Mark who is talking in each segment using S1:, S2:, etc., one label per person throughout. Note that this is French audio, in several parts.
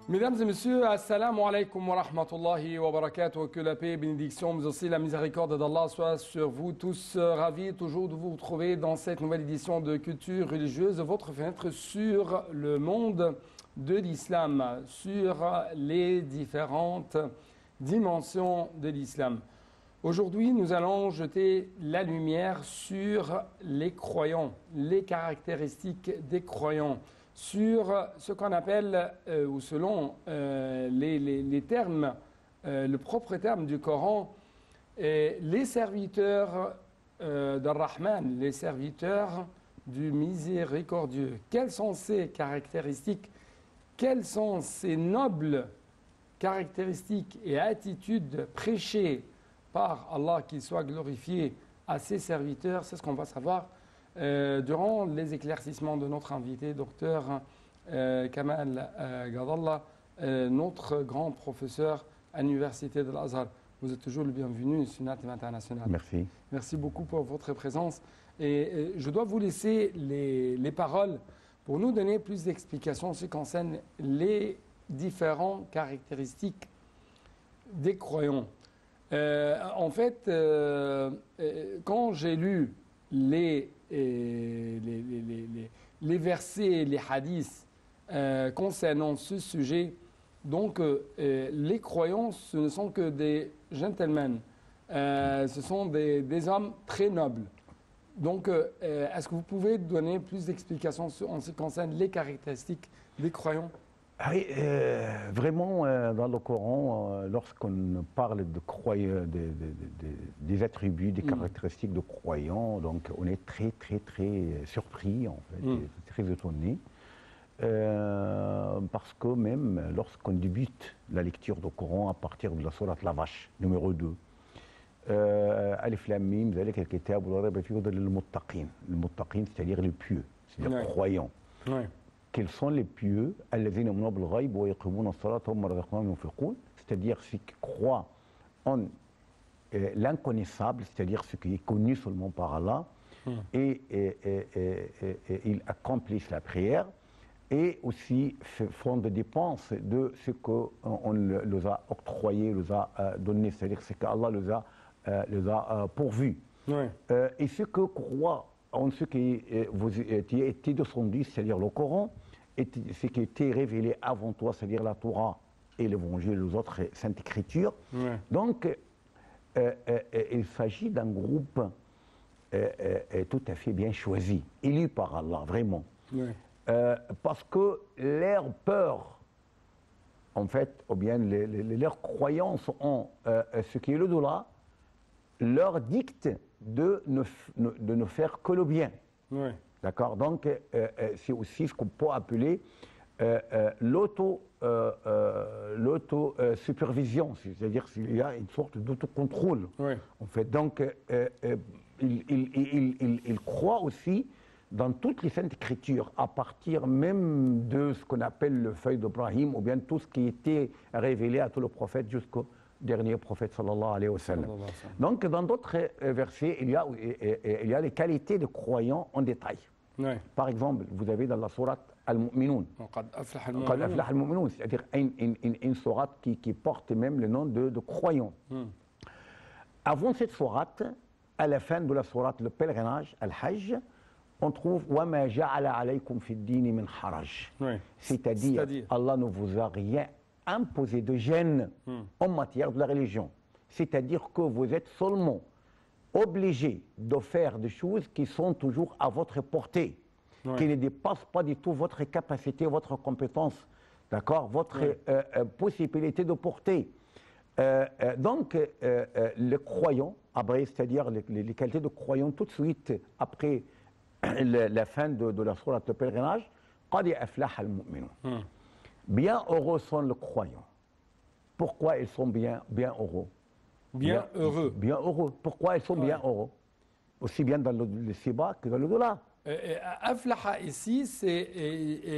S1: Mesdames et messieurs, assalamu alaikum wa rahmatullahi wa barakatuh. Que la paix, bénédiction, mais aussi la miséricorde d'Allah soit sur vous tous. Ravis toujours de vous retrouver dans cette nouvelle édition de Culture religieuse, votre fenêtre sur le monde de l'islam, sur les différentes dimensions de l'islam. Aujourd'hui, nous allons jeter la lumière sur les croyants, les caractéristiques des croyants, sur ce qu'on appelle, ou selon les termes, le propre terme du Coran, les serviteurs d'Ar-Rahman, les serviteurs du miséricordieux. Quelles sont ces caractéristiques? Quelles sont ces nobles caractéristiques et attitudes prêchées par Allah, qu'il soit glorifié, à ses serviteurs? C'est ce qu'on va savoir durant les éclaircissements de notre invité, docteur Kamal Gadallah, notre grand professeur à l'Université de l'Azhar. Vous êtes toujours le bienvenu sur Native International.
S2: Merci.
S1: Merci beaucoup pour votre présence. Et je dois vous laisser les paroles pour nous donner plus d'explications en ce qui concerne les différentes caractéristiques des croyants. En fait, quand j'ai lu les versets, les hadiths concernant ce sujet, donc les croyants, ce ne sont que des gentlemen, ce sont des hommes très nobles. Donc, est-ce que vous pouvez donner plus d'explications en ce qui concerne les caractéristiques des croyants?
S2: Oui, vraiment, dans le Coran, lorsqu'on parle de des attributs, des caractéristiques de croyants, donc on est très surpris, en fait, très étonné. Parce que même lorsqu'on débute la lecture du Coran à partir de la sourate La Vache, numéro 2, Alif Lam Mim, ذلك الكتاب لا ريب فيه هدى للمتقين. Le muttaqin, c'est-à-dire les pieux, c'est-à-dire les croyants.
S1: Ouais.
S2: Quels sont les pieux? C'est-à-dire ceux qui croient en l'inconnaissable, c'est-à-dire ceux qui est connu seulement par Allah, et ils accomplissent la prière, et aussi font des dépenses de ce qu'on leur a octroyé, leur a donné, c'est-à-dire ce qu'Allah les a pourvus.
S1: Ouais.
S2: Et ceux qui croient en ce qui a été descendu, c'est-à-dire le Coran, et ce qui a été révélé avant toi, c'est-à-dire la Torah et l'Évangile, les autres saintes écritures.
S1: Ouais.
S2: Donc, il s'agit d'un groupe tout à fait bien choisi, élu par Allah, vraiment.
S1: Ouais.
S2: Parce que leur peur, en fait, ou bien leur croyance en ce qui est l'au-delà, leur dicte de ne faire que le bien.
S1: Ouais.
S2: D'accord? Donc, c'est aussi ce qu'on peut appeler l'auto-supervision, c'est-à-dire qu'il y a une sorte d'autocontrôle.
S1: Ouais.
S2: En fait, donc, il croit aussi dans toutes les saintes écritures, à partir même de ce qu'on appelle le feuille d'Ibrahim, ou bien tout ce qui était révélé à tous les prophètes jusqu'au dernier prophète sallallahu alayhi wa sallam. Donc, dans d'autres versets, il y a les qualités de croyants en détail.
S1: Ouais.
S2: Par exemple, vous avez dans la sourate Al-Mu'minun,
S1: Qad aflaha
S2: Qad
S1: al-mu'minun.
S2: aflaha al-mu'minun, c'est-à-dire une sourate qui porte même le nom de croyants. Avant cette sourate, à la fin de la sourate, le pèlerinage, Al-Hajj, on trouve wa ma ja'ala alaykum fi ad-din min haraj.
S1: Ouais.
S2: C'est-à-dire, Allah ne vous a rien imposé de gêne en matière de la religion. C'est-à-dire que vous êtes seulement obligé de faire des choses qui sont toujours à votre portée, qui ne dépassent pas du tout votre capacité, votre compétence, d'accord, votre possibilité de porter. Donc, le croyant, après, c'est-à-dire les qualités de croyant tout de suite après la fin de la sourate de pèlerinage, qad aflaha al-mu'minun. Bien heureux sont les croyants. Pourquoi ils sont bien heureux?
S1: Bien heureux.
S2: Bien heureux. Pourquoi ils sont bien heureux? Aussi bien dans le Siba que dans le Dola.
S1: Aflaha ici, c'est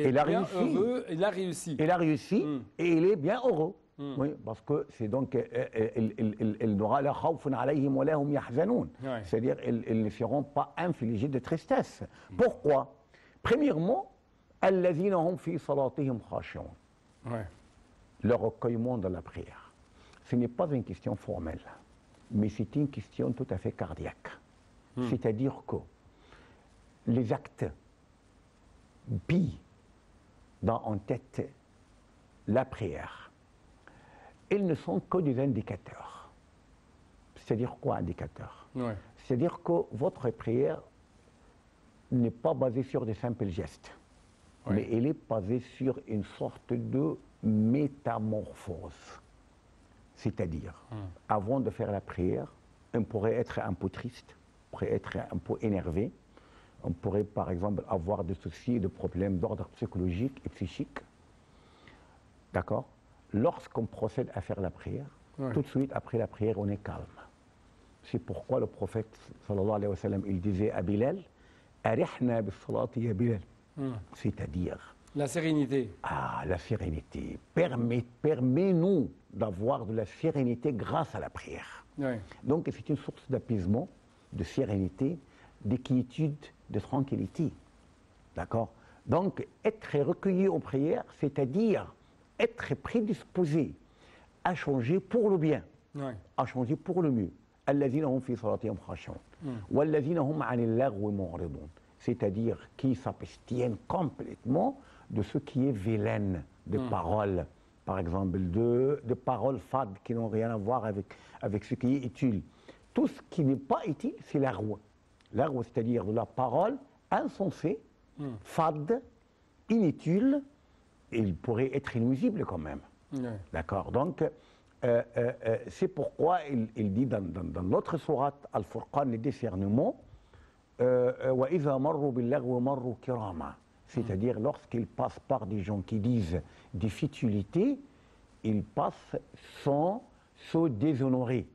S2: Il a
S1: bien
S2: réussi.
S1: heureux, il a réussi.
S2: Il a réussi et il est bien heureux. Oui, parce que c'est donc il n'aura la khawfun alayhim wa lahum yahzanun.
S1: Ouais.
S2: C'est-à-dire ils ne seront pas infligés de tristesse. Pourquoi? Premièrement, alladhina hum fi salatihim khashi'un.
S1: Ouais.
S2: le recueillement de la prière. Ce n'est pas une question formelle, mais c'est une question tout à fait cardiaque. C'est-à-dire que les actes pillent en tête la prière. Ils ne sont que des indicateurs. C'est-à-dire quoi, indicateurs? C'est-à-dire que votre prière n'est pas basée sur des simples gestes, mais elle est basée sur une sorte de métamorphose. C'est-à-dire, avant de faire la prière, on pourrait être un peu triste, on pourrait être un peu énervé, on pourrait par exemple avoir des soucis, des problèmes d'ordre psychologique et psychique. D'accord? Lorsqu'on procède à faire la prière, tout de suite après la prière, on est calme. C'est pourquoi le prophète, sallallahu alayhi wa sallam, il disait à Bilal, Arihna bis-salati ya Bilal. C'est-à-dire
S1: la sérénité.
S2: Ah, la sérénité. Permets-nous d'avoir de la sérénité grâce à la prière. Donc c'est une source d'apaisement, de sérénité, de quiétude, de tranquillité. D'accord? Donc être recueilli aux prières, c'est-à-dire être prédisposé à changer pour le bien, à changer pour le mieux. C'est-à-dire qui s'abstiennent complètement de ce qui est vilaine, de paroles, par exemple, de paroles fades qui n'ont rien à voir avec ce qui est utile. Tout ce qui n'est pas utile, c'est l'arwa. L'arwa, c'est-à-dire de la parole insensée, fade, inutile, et il pourrait être inuisible quand même. D'accord? Donc, c'est pourquoi il dit dans l'autre sourate, Al-Furqan, le discernement, c'est-à-dire lorsqu'ils passent par des gens qui disent des futilités, ils passent sans se déshonorer.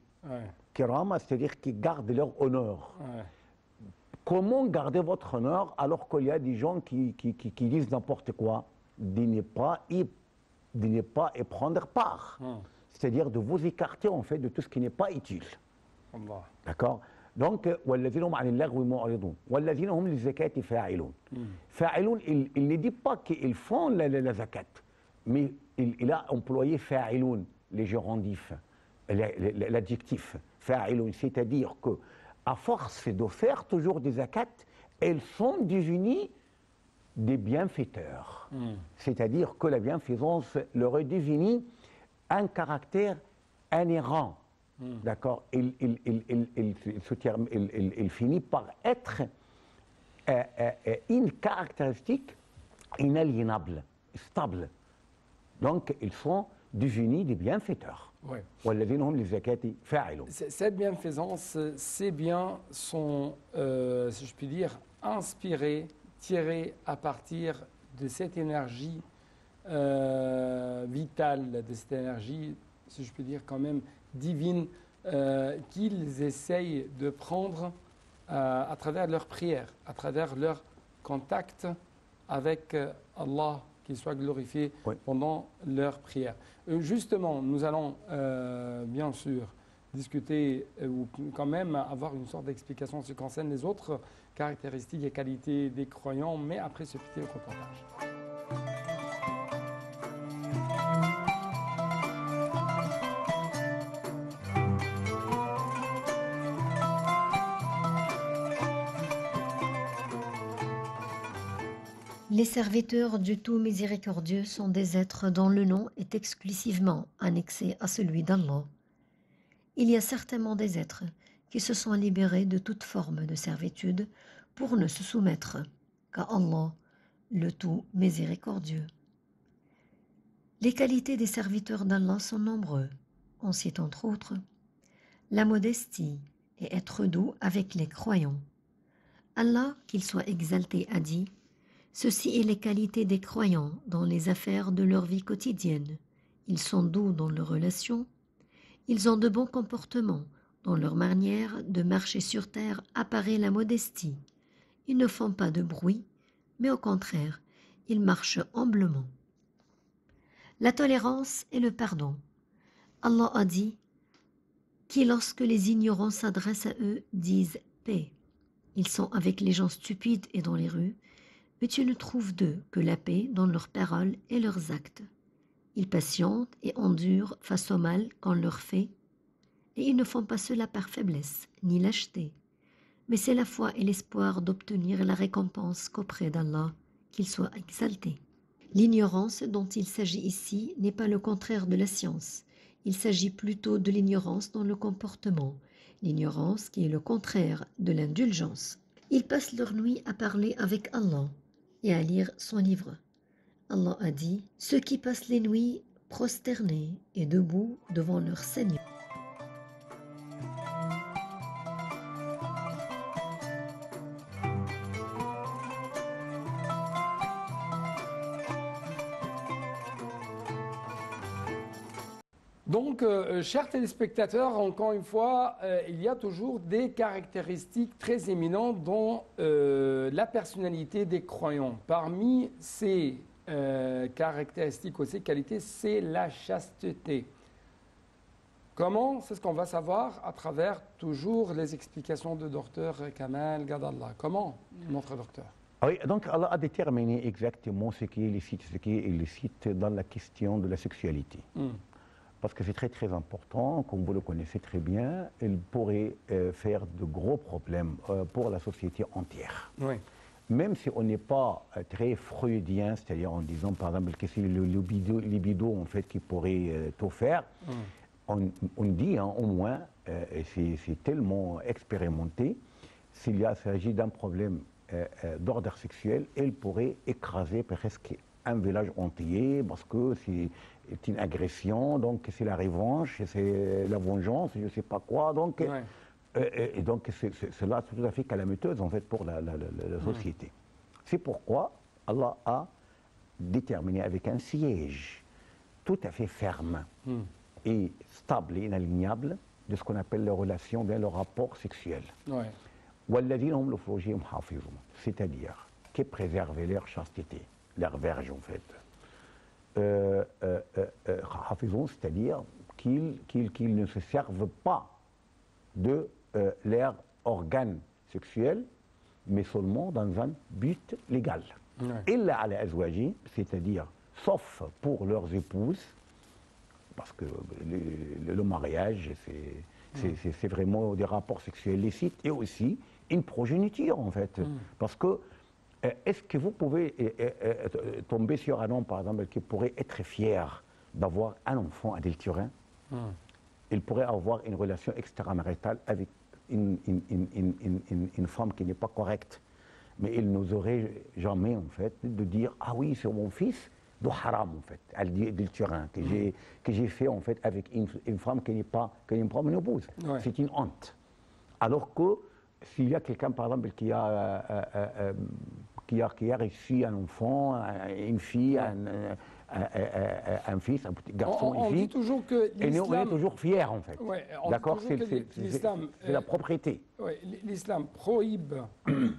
S2: Kirama, c'est-à-dire qu'ils gardent leur honneur. Comment garder votre honneur alors qu'il y a des gens qui disent n'importe quoi? De ne pas y prendre part. C'est-à-dire de vous écarter en fait de tout ce qui n'est pas utile. D'accord? Donc, il ne dit pas qu'ils font la zakat, mais il a employé fa'ilun, les gérondifs, l'adjectif fa'ilun, c'est-à-dire que à force de faire toujours des zakats, elles sont devenues des bienfaiteurs. C'est-à-dire que la bienfaisance leur est devenue un caractère inhérent. D'accord? Il finit par être une caractéristique inaliénable, stable. Donc, ils sont devenus des bienfaiteurs.
S1: Cette bienfaisance, ces biens sont, si je puis dire, inspirés, tirés à partir de cette énergie vitale, de cette énergie, si je puis dire, quand même divine, qu'ils essayent de prendre à travers leurs prières, à travers leur contact avec Allah, qu'il soit glorifié pendant leurs prières. Justement, nous allons bien sûr discuter ou quand même avoir une sorte d'explication en ce qui concerne les autres caractéristiques et qualités des croyants, mais après ce petit reportage.
S3: Les serviteurs du tout miséricordieux sont des êtres dont le nom est exclusivement annexé à celui d'Allah. Il y a certainement des êtres qui se sont libérés de toute forme de servitude pour ne se soumettre qu'à Allah, le tout miséricordieux. Les qualités des serviteurs d'Allah sont nombreuses. On cite entre autres la modestie et être doux avec les croyants. Allah, qu'il soit exalté, a dit: ceci est les qualités des croyants dans les affaires de leur vie quotidienne. Ils sont doux dans leurs relations. Ils ont de bons comportements. Dans leur manière de marcher sur terre apparaît la modestie. Ils ne font pas de bruit, mais au contraire, ils marchent humblement. La tolérance et le pardon. Allah a dit qui, lorsque les ignorants s'adressent à eux, disent paix. Ils sont avec les gens stupides et dans les rues, mais tu ne trouves d'eux que la paix dans leurs paroles et leurs actes. Ils patientent et endurent face au mal qu'on leur fait, et ils ne font pas cela par faiblesse ni lâcheté, mais c'est la foi et l'espoir d'obtenir la récompense qu'auprès d'Allah qu'ils soient exaltés. L'ignorance dont il s'agit ici n'est pas le contraire de la science, il s'agit plutôt de l'ignorance dans le comportement, l'ignorance qui est le contraire de l'indulgence. Ils passent leur nuit à parler avec Allah et à lire son livre. Allah a dit, ceux qui passent les nuits prosternés et debout devant leur Seigneur.
S1: Donc, chers téléspectateurs, encore une fois, il y a toujours des caractéristiques très éminentes dans la personnalité des croyants. Parmi ces caractéristiques ou ces qualités, c'est la chasteté. Comment? C'est ce qu'on va savoir à travers toujours les explications de docteur Kamal Gadallah. Comment, notre docteur?
S2: Oui, donc Allah a déterminé exactement ce qui est licite, ce qui est illicite dans la question de la sexualité. Parce que c'est très très important, comme vous le connaissez très bien, il pourrait faire de gros problèmes pour la société entière.
S1: Oui.
S2: Même si on n'est pas très freudien, c'est-à-dire en disant par exemple que c'est le libido en fait qui pourrait tout faire, on dit au moins, et c'est tellement expérimenté, s'il s'agit d'un problème d'ordre sexuel, il pourrait écraser presque un village entier parce que c'est une agression, donc c'est la revanche, c'est la vengeance, je ne sais pas quoi. Donc, et donc cela c'est tout à fait calamiteuse en fait pour la société. C'est pourquoi Allah a déterminé avec un siège tout à fait ferme et stable et inalignable de ce qu'on appelle les relations, bien le rapport sexuel. C'est-à-dire qui préservent leur chasteté, leur verge en fait. C'est-à-dire qu'ils ne se servent pas de leurs organes sexuels, mais seulement dans un but légal. Illa ala azwaji, c'est-à-dire sauf pour leurs épouses, parce que le mariage, c'est vraiment des rapports sexuels licites et aussi une progéniture en fait. Parce que est-ce que vous pouvez tomber sur un homme, par exemple, qui pourrait être fier d'avoir un enfant adultérin? Il pourrait avoir une relation extramaritale avec une femme qui n'est pas correcte. Mais il n'oserait jamais, en fait, de dire « Ah oui, c'est mon fils », de haram, en fait, adultérin, que j'ai fait, en fait, avec une femme qui n'est pas mon épouse. C'est une honte. Alors que s'il y a quelqu'un, par exemple, qui a reçu un enfant, une fille, un fils, un petit garçon, une fille,
S1: on dit toujours que l'islam...
S2: on est toujours fiers, en fait. D'accord, c'est la propriété.
S1: L'islam prohibe,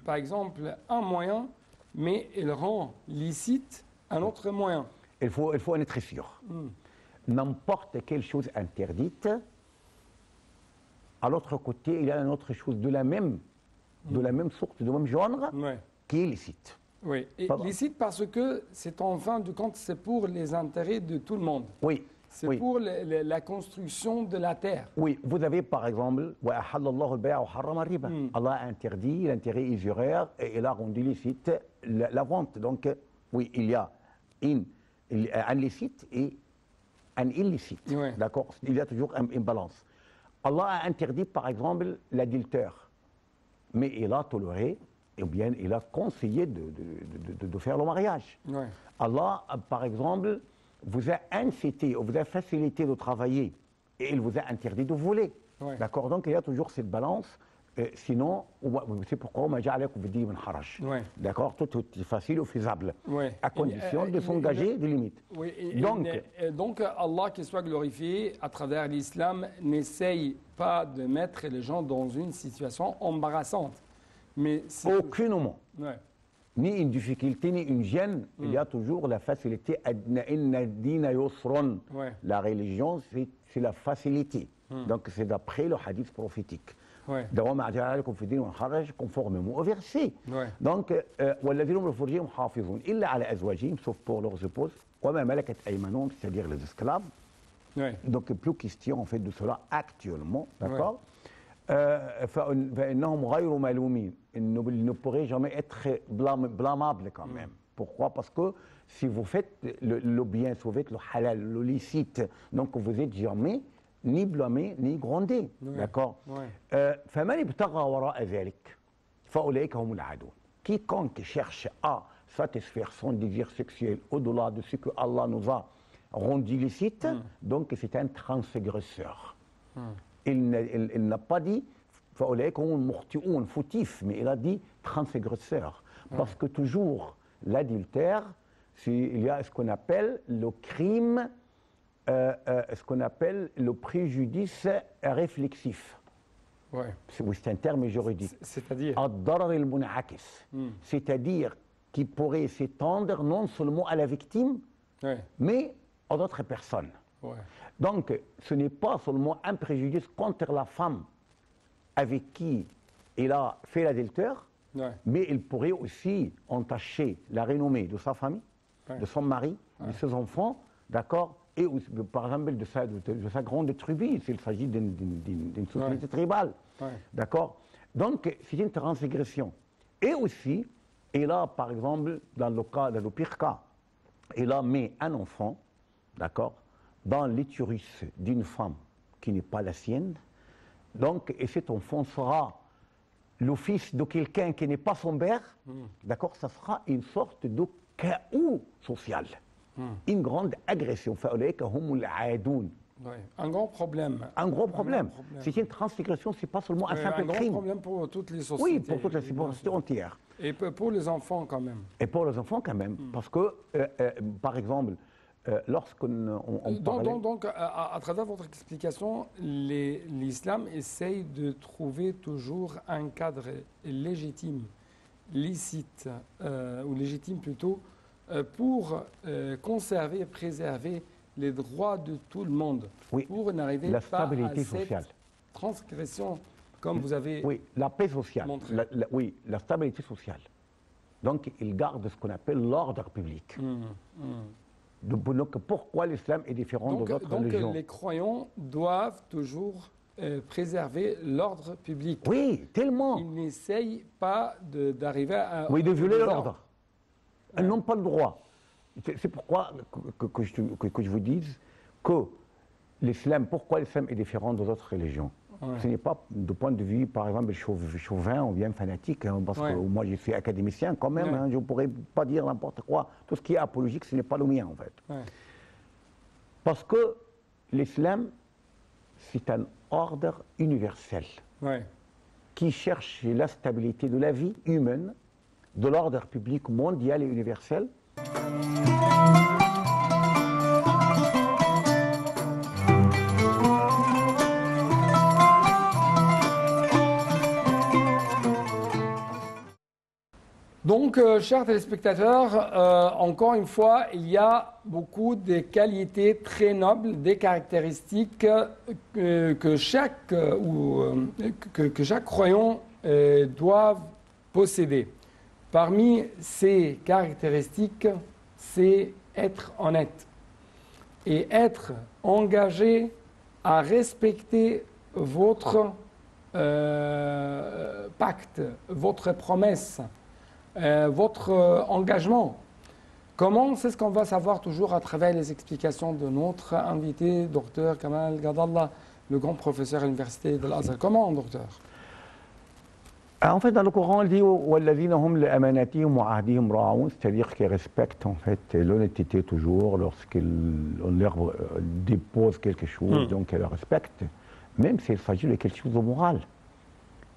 S1: par exemple, un moyen, mais il rend licite un autre moyen.
S2: Il faut en être sûr. N'importe quelle chose interdite, à l'autre côté, il y a une autre chose de la même sorte, du même genre, qui est licite.
S1: Oui, et licite parce que c'est en fin de compte, c'est pour les intérêts de tout le monde.
S2: Oui.
S1: C'est pour la construction de la terre.
S2: Oui, vous avez par exemple, Allah a interdit l'intérêt usuraire et il a rendu licite la vente. Donc, oui, il y a un licite et un illicite. D'accord? Il y a toujours une balance. Allah a interdit par exemple l'adultère, mais il a toléré, ou bien il a conseillé de faire le mariage. Allah, par exemple, vous a incité, vous a facilité de travailler et il vous a interdit de voler. D'accord? Donc il y a toujours cette balance. Sinon, c'est pourquoi on m'a dit d'accord? Tout est facile ou faisable, à condition de s'engager des limites.
S1: Donc Allah, qu'il soit glorifié, à travers l'islam, n'essaye pas de mettre les gens dans une situation embarrassante.
S2: Aucunement. Ni une difficulté, ni une gêne, il y a toujours la facilité. La religion, c'est la facilité. Donc c'est d'après le hadith prophétique. Conformément au verset. Donc, sauf pour leurs épouses, وما ملكت أيمانهم, c'est-à-dire les esclaves.
S1: Oui.
S2: Donc, il n'y a plus question en fait de cela actuellement, d'accord. فإنهم غير ملومين. Ils ne pourraient jamais être blâmables quand même. Pourquoi? Parce que si vous faites le bien, si vous faites le halal, le licite, donc vous n'êtes jamais ni blâmé ni grondé, d'accord. فمن ابتغى وراء ذلك فأولئك هم العادون. Quiconque cherche à satisfaire son désir sexuel au-delà de ce que Allah nous a rendu licite, donc c'est un transgresseur. Il n'a pas dit fautif, mais il a dit transgresseur. Parce que toujours l'adultère, il y a ce qu'on appelle le crime, ce qu'on appelle le préjudice réflexif.
S1: Ouais.
S2: C'est un terme juridique.
S1: C'est-à-dire
S2: c'est-à-dire qui pourrait s'étendre non seulement à la victime, mais à d'autres personnes.
S1: Ouais.
S2: Donc, ce n'est pas seulement un préjudice contre la femme avec qui il a fait l'adultère, mais il pourrait aussi entacher la renommée de sa famille, de son mari, de ses enfants, d'accord, et aussi, par exemple de sa grande tribu, s'il s'agit d'une société tribale, d'accord. Donc, c'est une transgression. Et aussi, il a, par exemple, dans le pire cas, il a mis un enfant, d'accord, dans l'utérus d'une femme qui n'est pas la sienne. Donc, et cet enfant sera le fils de quelqu'un qui n'est pas son père, d'accord, ça sera une sorte de chaos social, une grande agression.
S1: Un grand problème.
S2: Un gros problème. C'est une transgression, c'est pas seulement un simple crime.
S1: Un grand problème pour toutes les sociétés.
S2: Oui, pour toute la société entière.
S1: Et pour les enfants quand même.
S2: Et pour les enfants quand même, parce que, par exemple, lorsqu'on parlait...
S1: Donc, à travers votre explication, l'islam essaye de trouver toujours un cadre légitime, licite, ou légitime plutôt, pour conserver et préserver les droits de tout le monde, pour n'arriver pas à cette transgression, comme vous avez
S2: la paix sociale, la stabilité sociale. Donc, il garde ce qu'on appelle l'ordre public. Donc, pourquoi l'islam est différent de d'autres religions?
S1: Donc, les croyants doivent toujours préserver l'ordre public.
S2: Oui, tellement.
S1: Ils n'essayent pas d'arriver à...
S2: Oui, de violer l'ordre. Ils n'ont pas le droit. C'est pourquoi que je vous dise que l'islam, pourquoi l'islam est différent des autres religions. Ce n'est pas de point de vue, par exemple, chauvin ou bien fanatique, hein, parce que moi je suis académicien quand même, hein, je ne pourrais pas dire n'importe quoi. Tout ce qui est apologique, ce n'est pas le mien en fait. Parce que l'islam, c'est un ordre universel qui cherche la stabilité de la vie humaine, de l'ordre public mondial et universel.
S1: Donc, chers téléspectateurs, encore une fois, il y a beaucoup de qualités très nobles, des caractéristiques que chaque croyant doit posséder. Parmi ces caractéristiques, c'est être honnête et être engagé à respecter votre pacte, votre promesse, votre engagement. Comment? C'est ce qu'on va savoir toujours à travers les explications de notre invité, Dr Kamal Gadallah, le grand professeur à l'université de l'Azhar. Comment, docteur?
S2: En fait, dans le Coran, il dit c'est-à-dire qu'ils respectent en fait l'honnêteté toujours lorsqu'on leur dépose quelque chose, donc ils le respectent, même s'il s'agit de quelque chose de moral.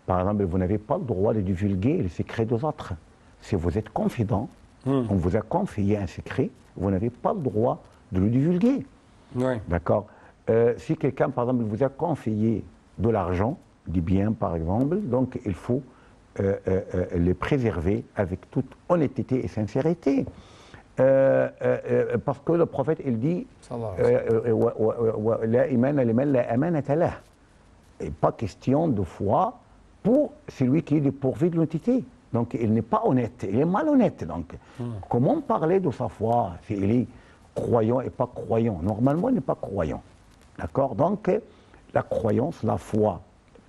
S2: Par exemple, vous n'avez pas le droit de divulguer les secrets des autres. Si vous êtes confident, on vous a confié un secret, vous n'avez pas le droit de le divulguer. D'accord. Si quelqu'un, par exemple, vous a confié de l'argent, des biens, par exemple, donc il faut les préserver avec toute honnêteté et sincérité. Parce que le prophète, il dit et pas question de foi pour celui qui est dépourvu de l'honnêteté. Donc il n'est pas honnête, il est malhonnête. Donc comment parler de sa foi s'il est croyant et pas croyant. Normalement, on n'est pas croyant. D'accord? Donc, la croyance, la foi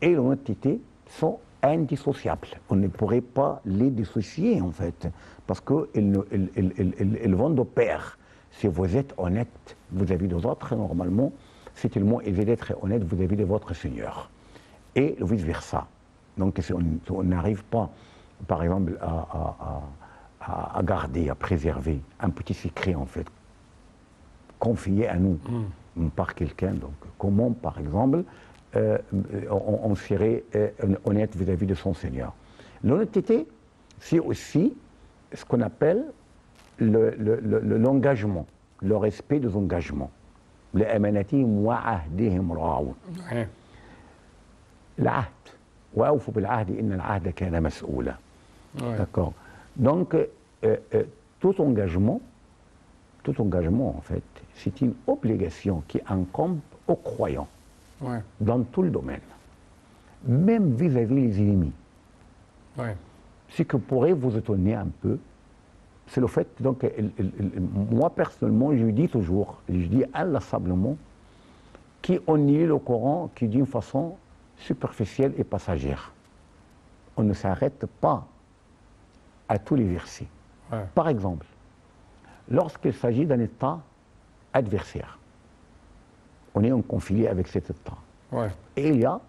S2: et l'honnêteté sont indissociables. On ne pourrait pas les dissocier, en fait, parce qu'elles vont de pair. Si vous êtes honnête vis-à-vis des autres, normalement, c'est tellement aisé d'être honnête vis-à-vis de votre Seigneur. Et vice-versa. Donc, si on n'arrive pas, par exemple, à garder, à préserver un petit secret, en fait, confié à nous par quelqu'un. Donc, comment, par exemple, on serait honnête vis-à-vis de son Seigneur. L'honnêteté, c'est aussi ce qu'on appelle l'engagement, le respect des engagements. لأمانتهم وعهدهم راعون. العهد وأوفوا بالعهد إن العهد كان مسؤولا. D'accord. Donc, tout engagement, en fait, c'est une obligation qui incombe aux croyants dans tout le domaine, même vis-à-vis les ennemis. Ce qui pourrait vous étonner un peu, c'est le fait, donc, moi personnellement, je dis toujours, je dis inlassablement, qu'on lit le Coran qui d'une façon superficielle et passagère. On ne s'arrête pas à tous les versets. Par exemple, lorsqu'il s'agit d'un État adversaire, on est en conflit avec cet État. Et il y a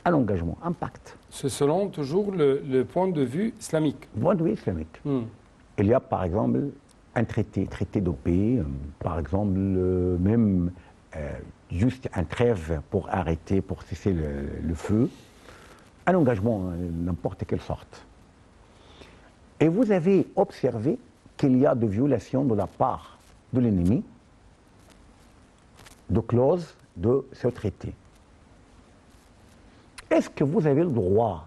S2: un engagement, un pacte.
S1: C'est selon toujours le point de vue islamique.
S2: Point de vue islamique. Il y a par exemple un traité de paix, par exemple même juste un trêve pour arrêter, pour cesser le feu, un engagement, n'importe quelle sorte. Et vous avez observé qu'il y a des violations de la part de l'ennemi de clauses de ce traité. Est-ce que vous avez le droit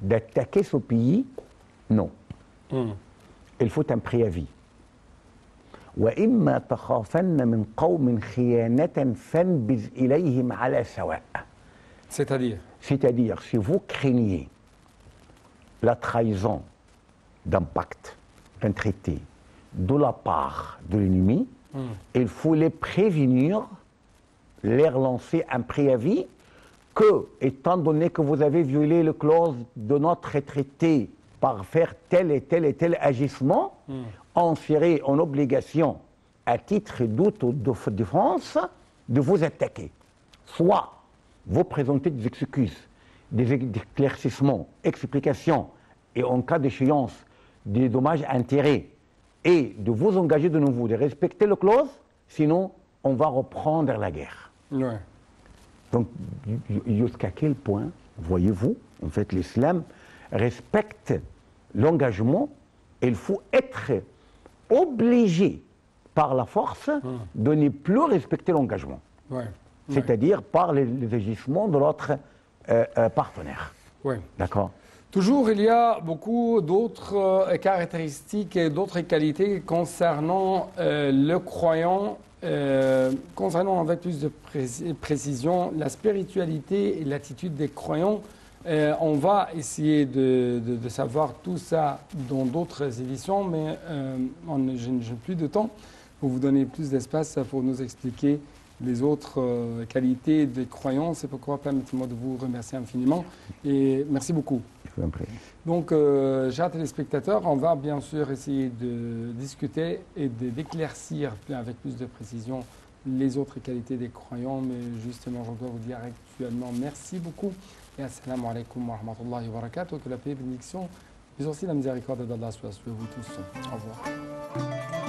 S2: d'attaquer ce pays? Non. Il faut un préavis. وإما تخافن من قوم خيانة فانبذ إليهم على سواء. C'est-à-dire, si vous craignez la trahison d'un pacte, d'un traité, de la part de l'ennemi, il faut les prévenir, leur lancer un préavis que, étant donné que vous avez violé les clauses de notre traité par faire tel et tel agissement, on serait en obligation, à titre d'autodéfense, de vous attaquer. Soit vous présentez des excuses, des éclaircissements, explications, et en cas d'échéance, des dommages-intérêts, et de vous engager de nouveau, de respecter les clauses, sinon on va reprendre la guerre. Donc, jusqu'à quel point, voyez-vous, en fait, l'islam respecte l'engagement, et il faut être obligé par la force de ne plus respecter l'engagement. C'est-à-dire par les agissements de l'autre partenaire. D'accord.
S1: Toujours, il y a beaucoup d'autres caractéristiques et d'autres qualités concernant le croyant, concernant avec plus de précision la spiritualité et l'attitude des croyants. On va essayer de savoir tout ça dans d'autres éditions, mais je n'ai plus de temps pour vous donner plus d'espace pour nous expliquer les autres qualités des croyants. C'est pourquoi permettez-moi de vous remercier infiniment et merci beaucoup. Donc, chers téléspectateurs, on va bien sûr essayer de discuter et d'éclaircir avec plus de précision les autres qualités des croyants, mais justement, je dois vous dire actuellement merci beaucoup et assalamu alaikum wa rahmatullahi wa barakatuh, que la paix et bénédiction, mais aussi la miséricorde d'Allah soit sur vous tous. Au revoir.